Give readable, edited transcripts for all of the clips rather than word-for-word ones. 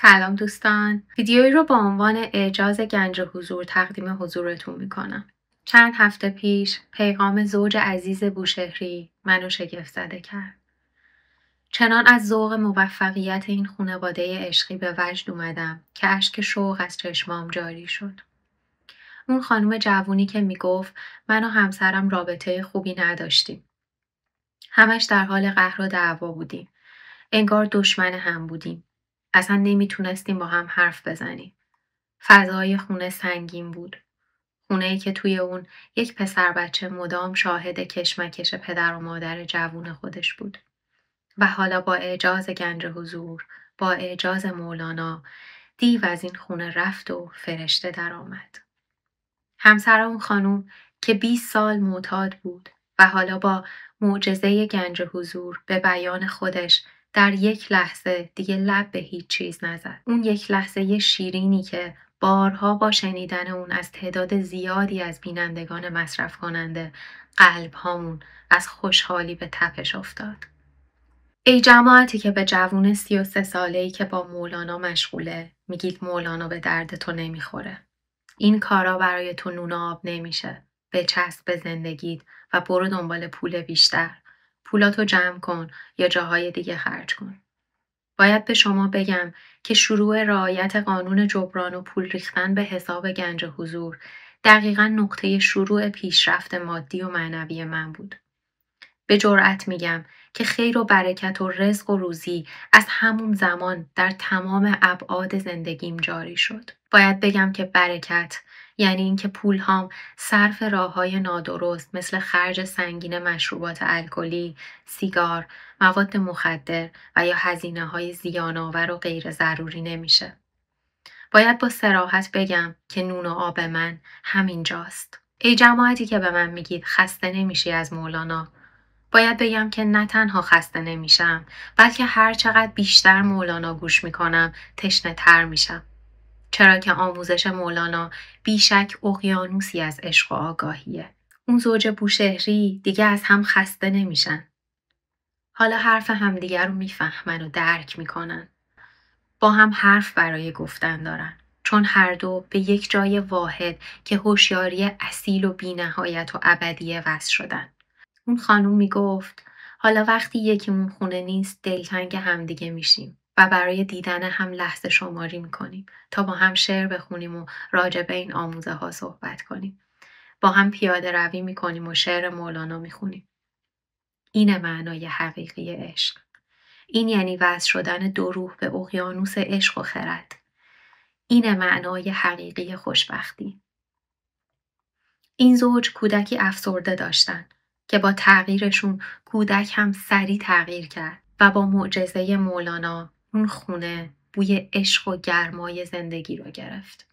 سلام دوستان، ویدیویی رو با عنوان اعجاز گنج حضور تقدیم حضورتون میکنم. چند هفته پیش پیغام زوج عزیز بوشهری منو شگفت زده کرد. چنان از ذوق موفقیت این خانواده عشقی به وجد اومدم که اشک شوق از چشمام جاری شد. اون خانم جوونی که میگفت من و همسرم رابطه خوبی نداشتیم. همش در حال قهر و دعوا بودیم. انگار دشمن هم بودیم. اصلا نمیتونستیم با هم حرف بزنیم. فضای خونه سنگین بود. خونه‌ای که توی اون یک پسر بچه مدام شاهد کشمکش پدر و مادر جوون خودش بود. و حالا با اعجاز گنج حضور، با اعجاز مولانا، دیو از این خونه رفت و فرشته در آمد. همسر اون خانوم که 20 سال معتاد بود و حالا با معجزه گنج حضور به بیان خودش در یک لحظه دیگه لب به هیچ چیز نزد. اون یک لحظه شیرینی که بارها با شنیدن اون از تعداد زیادی از بینندگان مصرف کننده قلب هامون از خوشحالی به تپش افتاد. ای جماعتی که به جوون 33 ساله‌ای که با مولانا مشغوله میگید مولانا به درد تو نمیخوره. این کارا برای تو نون آب نمیشه. بچسب به زندگیت و برو دنبال پول بیشتر. پولاتو جمع کن یا جاهای دیگه خرج کن. باید به شما بگم که شروع رعایت قانون جبران و پول ریختن به حساب گنج حضور دقیقاً نقطه شروع پیشرفت مادی و معنوی من بود. به جرأت میگم که خیر و برکت و رزق و روزی از همون زمان در تمام ابعاد زندگیم جاری شد. باید بگم که برکت یعنی اینکه پولهام صرف راههای نادرست مثل خرج سنگین مشروبات الکلی، سیگار، مواد مخدر و یا هزینه‌های زیان‌آور و غیر ضروری نمیشه. باید با صراحت بگم که نون و آب من همینجاست. ای جماعتی که به من میگید خسته نمیشی از مولانا، باید بگم که نه تنها خسته نمیشم بلکه هر چقدر بیشتر مولانا گوش میکنم تشنه تر میشم. چرا که آموزش مولانا بیشک اقیانوسی از عشق و آگاهیه. اون زوج بوشهری دیگه از هم خسته نمیشن. حالا حرف همدیگر رو میفهمن و درک میکنن. با هم حرف برای گفتن دارن. چون هر دو به یک جای واحد که هوشیاری اصیل و بی‌نهایت و ابدیه وصل شدن. اون خانوم میگفت حالا وقتی یکیمون خونه نیست دلتنگ همدیگه میشیم و برای دیدن هم لحظه شماری میکنیم تا با هم شعر بخونیم و راجع به این آموزه ها صحبت کنیم. با هم پیاده روی میکنیم و شعر مولانا میخونیم. اینه معنای حقیقی عشق. این یعنی وصل شدن دو روح به اقیانوس عشق و خرد. اینه معنای حقیقی خوشبختی. این زوج کودکی افسرده داشتن که با تغییرشون کودک هم سریع تغییر کرد و با معجزه مولانا اون خونه بوی عشق و گرمای زندگی رو گرفت.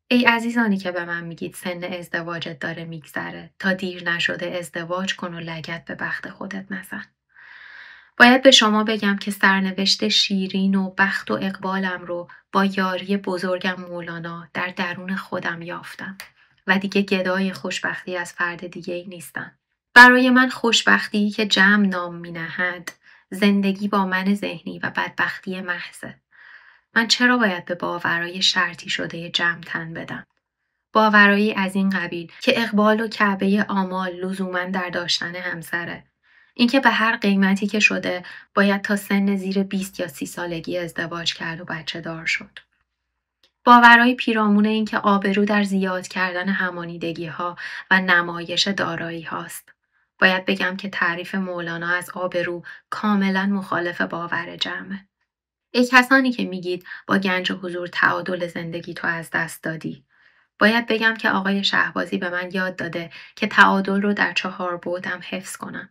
ای عزیزانی که به من میگید سن ازدواجت داره میگذره تا دیر نشده ازدواج کن و لگد به بخت خودت نزن. باید به شما بگم که سرنوشت شیرین و بخت و اقبالم رو با یاری بزرگم مولانا در درون خودم یافتم. و دیگه گدای خوشبختی از فرد دیگه ای نیستم. برای من خوشبختی که جمع نام می نهد زندگی با من ذهنی و بدبختی محضه. من چرا باید به باورای شرطی شده جمع تن بدم؟ باورایی از این قبیل که اقبال و کعبه آمال لزوماً در داشتن همسره. اینکه به هر قیمتی که شده باید تا سن زیر 20 یا 30 سالگی ازدواج کرد و بچه دار شد. باورهای پیرامون این که آبرو در زیاد کردن همانیدگی ها و نمایش دارایی هاست. باید بگم که تعریف مولانا از آبرو کاملا مخالف باور جمعه. ای کسانی که میگید با گنج حضور تعادل زندگی تو از دست دادی. باید بگم که آقای شهبازی به من یاد داده که تعادل رو در 4 بعدم حفظ کنم.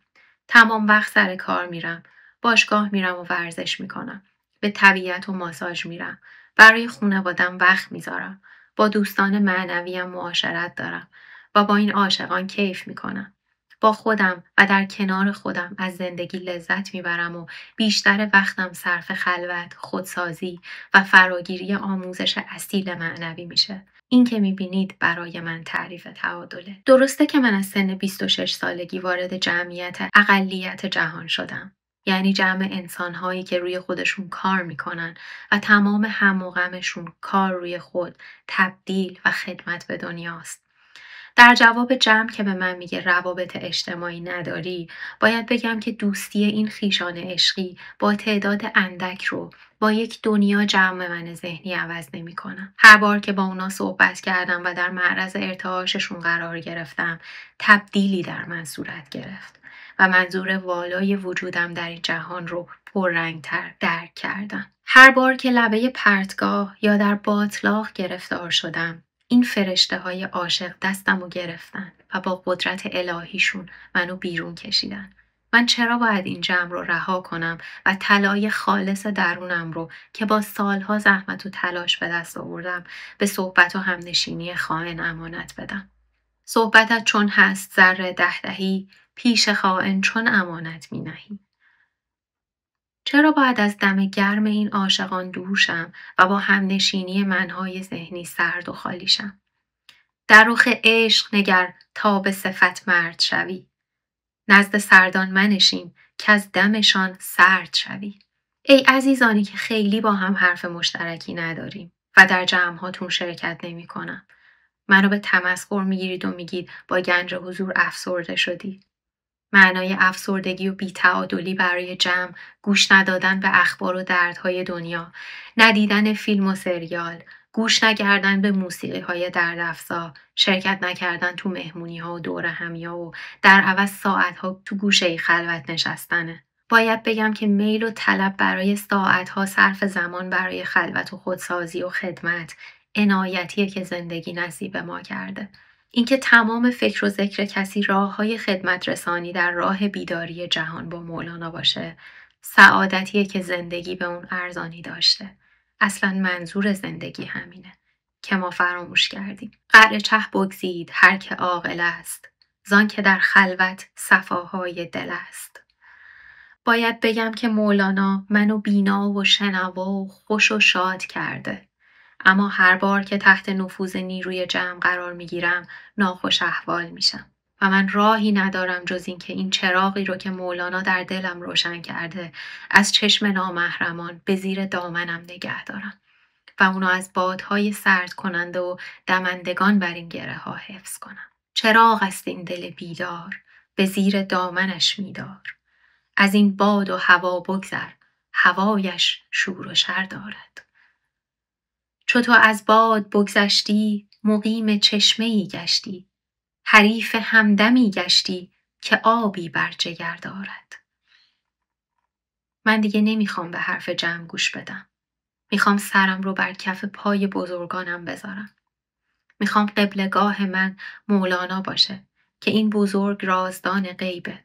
تمام وقت سر کار میرم. باشگاه میرم و ورزش میکنم. به طبیعت و ماساژ میرم. برای خانواده‌ام وقت میذارم. با دوستان معنویم معاشرت دارم و با این عاشقان کیف میکنم. با خودم و در کنار خودم از زندگی لذت میبرم و بیشتر وقتم صرف خلوت، خودسازی و فراگیری آموزش اصیل معنوی میشه. این که میبینید برای من تعریف تعادله. درسته که من از سن 26 سالگی وارد جمعیت اقلیت جهان شدم. یعنی جمع انسان‌هایی که روی خودشون کار میکنن و تمام هم و غمشون کار روی خود، تبدیل و خدمت به دنیاست. در جواب جمع که به من میگه روابط اجتماعی نداری، باید بگم که دوستی این خویشان عشقی با تعداد اندک رو با یک دنیا جمع من ذهنی عوض نمی‌کنم. هر بار که با اونا صحبت کردم و در معرض ارتعاششون قرار گرفتم، تبدیلی در من صورت گرفت و منظور والای وجودم در این جهان رو پررنگ‌تر درک کردم. هر بار که لبه پرتگاه یا در باطلاق گرفتار شدم، این فرشته های عاشق دستمو گرفتن و با قدرت الهیشون منو بیرون کشیدن. من چرا باید این جمع رو رها کنم و طلای خالص درونم رو که با سالها زحمت و تلاش به دست آوردم به صحبت و همنشینی خائن امانت بدم؟ صحبتت چون هست ذره دهدهی، پیش خائن چون امانت می نهی. چرا باید از دم گرم این عاشقان دور شم و با همنشینی منهای ذهنی سرد و خالی شم؟ در رخ عشق نگر تا به صفت مرد شوی. نزد سردان منشین که از دمشان سرد شوی. ای عزیزانی که خیلی با هم حرف مشترکی نداریم و در جمعهاتون شرکت نمی کنم. منو به تمسخر میگیرید و میگید با گنج حضور افسرده شدی. معنای افسردگی و بی‌تعادلی برای جمع، گوش ندادن به اخبار و دردهای دنیا، ندیدن فیلم و سریال، گوش نکردن به موسیقی‌های دردافزا، شرکت نکردن تو مهمونی‌ها و دور همیا و در عوض ساعت‌ها تو گوشه خلوت نشستنه. باید بگم که میل و طلب برای ساعت‌ها صرف زمان برای خلوت و خودسازی و خدمت، عنایتیه که زندگی نصیب ما کرده. اینکه تمام فکر و ذکر کسی راه‌های خدمت رسانی در راه بیداری جهان با مولانا باشه، سعادتیه که زندگی به اون ارزانی داشته. اصلاً منظور زندگی همینه که ما فراموش کردیم. قعر چه بگزید هر که عاقل است، زان که در خلوت صفاهای دل است. باید بگم که مولانا منو بینا و شنوا و خوش و شاد کرده. اما هر بار که تحت نفوذ نیروی جمع قرار میگیرم ناخوش احوال میشم و من راهی ندارم جز این که این چراغی رو که مولانا در دلم روشن کرده از چشم نامحرمان به زیر دامنم نگه دارم و اونو از بادهای سرد کننده و دمندگان بر این گره ها حفظ کنم. چراغ است این دل بیدار، به زیر دامنش میدار. از این باد و هوا بگذر، هوایش شور و شر دارد. چو تو از باد بگذشتی، مقیم چشمه‌ای گشتی. حریف همدمی گشتی که آبی بر جگر دارد. من دیگه نمیخوام به حرف جمع گوش بدم. میخوام سرم رو بر کف پای بزرگانم بذارم. میخوام قبلگاه من مولانا باشه که این بزرگ رازدان غیبه.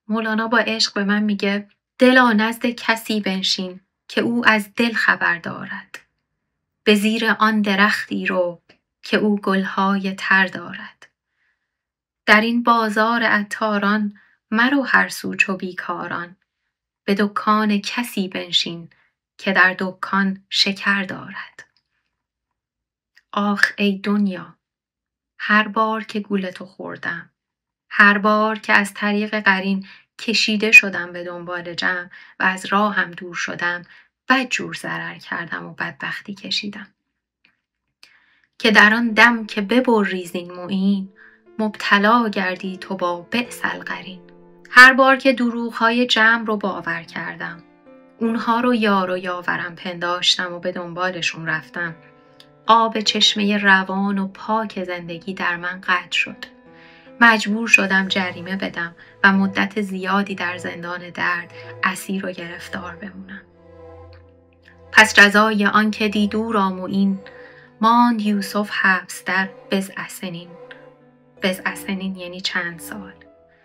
مولانا با عشق به من میگه دلا نزد کسی بنشین که او از دل خبر دارد. به زیر آن درختی رو که او گلهای تر دارد. در این بازار عطاران مرو هر سو چو بیکاران. به دکان کسی بنشین که در دکان شکر دارد. آخ ای دنیا، هر بار که گولتو خوردم، هر بار که از طریق قرین کشیده شدم به دنبال جمع و از راهم دور شدم، بدجور ضرر کردم و بدبختی کشیدم. که در آن دم که ببری زین معین، مبتلا گردی تو با بئس القرین. هر بار که دروغ‌های جمع رو باور کردم، اونها رو یار و یاورم پنداشتم و به دنبالشون رفتم، آب چشمه روان و پاک زندگی در من قطع شد. مجبور شدم جریمه بدم و مدت زیادی در زندان درد اسیر و گرفتار بمونم. پس جزای آن که دیدو را معین، ماند یوسف حبس در بضع سنین. بضع سنین یعنی چند سال.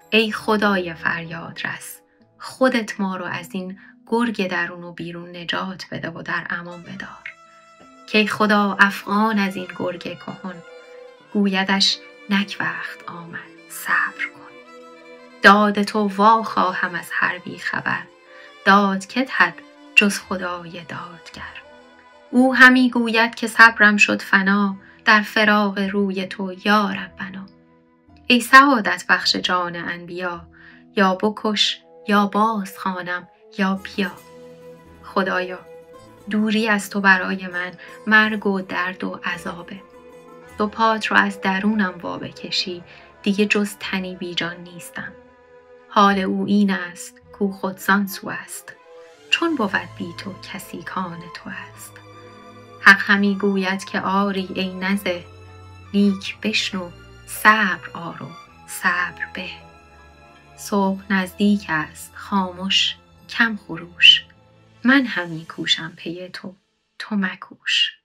ای خدای فریاد رس، خودت ما رو از این گرگ درون و بیرون نجات بده و در امان بدار. که ای خدا افغان از این گرگ کهن، گویدش نک وقت آمد صبر کن. داد تو وا خواهم از هر بی خبر، داد که دهد جز خدای دادگر. او همی گوید که صبرم شد فنا، در فراق روی تو یا ربنا. ای سعادت بخش جان انبیا، یا بکش یا باز خوانم یا بیا. خدایا دوری از تو برای من مرگ و درد و عذابه. تو پات رو از درونم وا بکشی، دیگه جز تنی بیجان نیستم. حال او این است کو خودسان سو است، چون بود بی تو کسی کان تو است. حق همی گوید که آری ای نزه، لیک بشنو صبر آر و صبر به. صبح نزدیک است خامش کم خروش، من همی کوشم پی تو، تو مکوش.